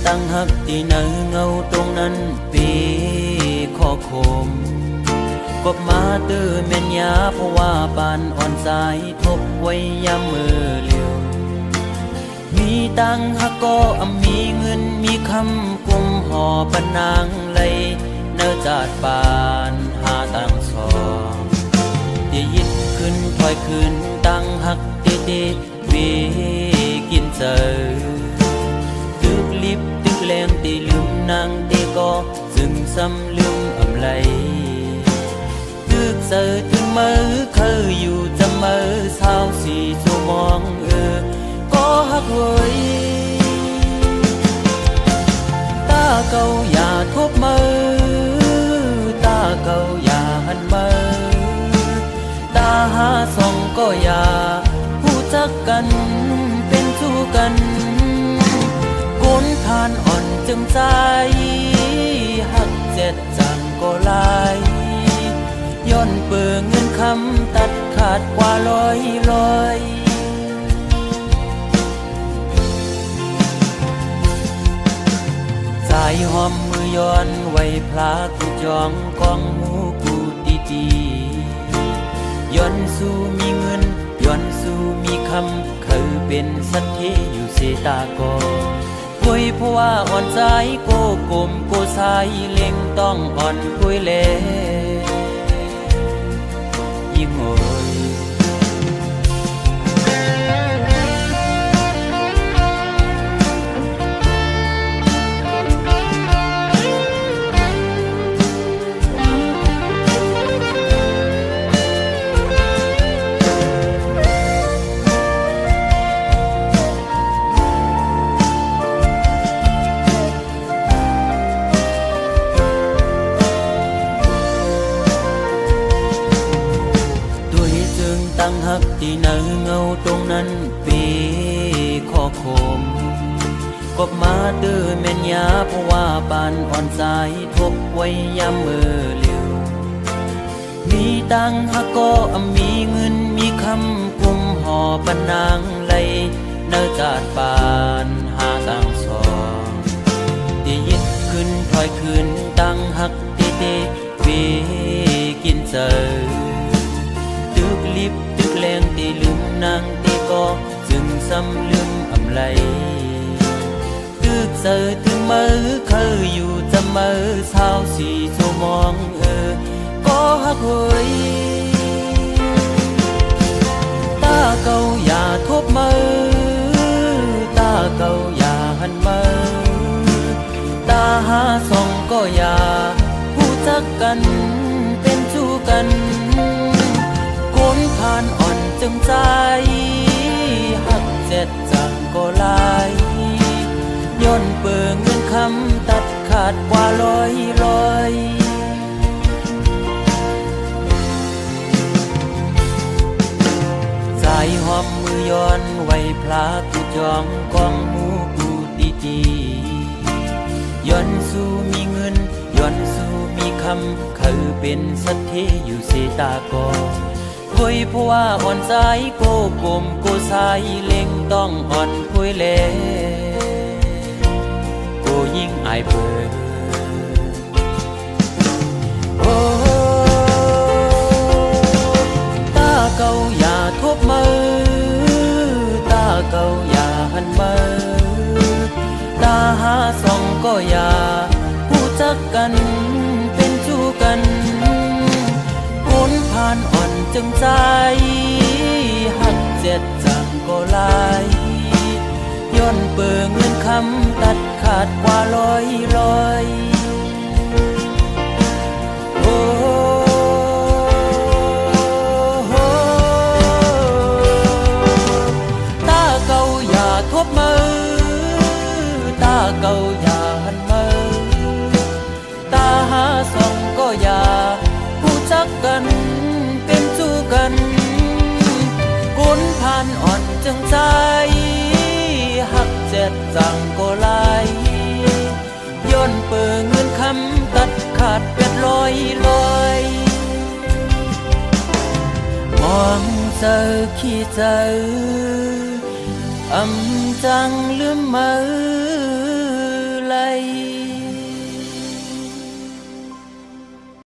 ตั้งหักที่เนื้อเงาตรงนั้นปีขอคมกบมาตื้อเมียนยาเพราะว่าปานอ่อนสายทบไว้ยามมือเลี้ยวมีตังหักก็มีเงินมีคำกุมห่อปนางไหลเนื้อจาดปานหาตังสองที่ยิดขึ้นถอยขึ้นตังหักเตวีกินเจอตึกลิบตึกแรงตีลืมนางเตก็ซึ่งซ้ำลืมอำไลตึกเจอถึงมือเคยอยู่จะมือเศร้าสีสูมองก็หักเว้ยตาเก่าอย่าทบมือตาเก่าอย่าหันมือตาหาส่องก็อย่าผู้จักกันเป็นสู้กันคนทานอ่อนจึงใจหักเจ็ดจังก็ลายย้อนเปื้อเงินคำตัดขาดกว่าลอยสายหอมมือย้อนไว้พลากูจองกองหูกูตีย้อนสู้มีเงินย้อนสู้มีคำเคยเป็นสัตย์ที่อยู่เสตากอคุยเพราะว่าอ่อนใจโกกลมโกสายเล็งต้องอ่อนคุยเล่ยิ่งโอยตั้งหักที่เนื้อเงาตรงนั้นปีขอคมกบมาตื้อเมียนยาเพราะว่าปานอ่อนสายทบไว้ยามมือเลี้ยวมีตังหักก็มีเงินมีคำกุมห่อปนางไหลเนื้อจาดปานหาตังสองที่ยิดขึ้นถอยขึ้นตั้งหักวีกินเจอตึกลิบตึกแรงตีลืมนางตีก็จึงซ้ำลืมอำไลตึกเจอถึงมือเคยอยู่จะมือเศร้าสีสูมองก็หักเว้ยตาเก่าอย่าทบมือตาเก่าอย่าหันมือตาหาส่องก็อย่าผู้จักกันเป็นสู้กันคนผ่านอ่อนจึงใจหักเจ็ดจังก็ลายย้อนเปิงเงินคำตัดขาดกว่าลอยสายหอมมือย้อนไว้พลากูจองกองหูกูตีย้อนสู้มีเงินย้อนสู้มีคำเคยเป็นสัตย์ที่อยู่เสตากอคุยเพราะว่าอ่อนใจโกกลมโกสายเล็งต้องอ่อนคุยเล่โกยิ่งอายเปิดโอ้ตาเก่าอย่าทบมือตาเก่าอย่าหันมือตาหาส่องก็อย่าผู้จักกันเป็นสู้กันคนผ่านอ่อนจึงใจหักเจ็ดจังก็ลายย้อนเปิงเงินคำตัดขาดกว่าลอยโอ้ตาเก่าอย่าทบมือตาเก่าอย่าหันมือตาหาส่องก็อย่าผู้จักกันเป็นสู้กันคนผ่านอ่อนจึงใจหักเจ็ดจังก็ลายย้อนเปิงเงินคำตัดขาดเป็ดลอยมองเจอขี้เจอจังลืมมือ ย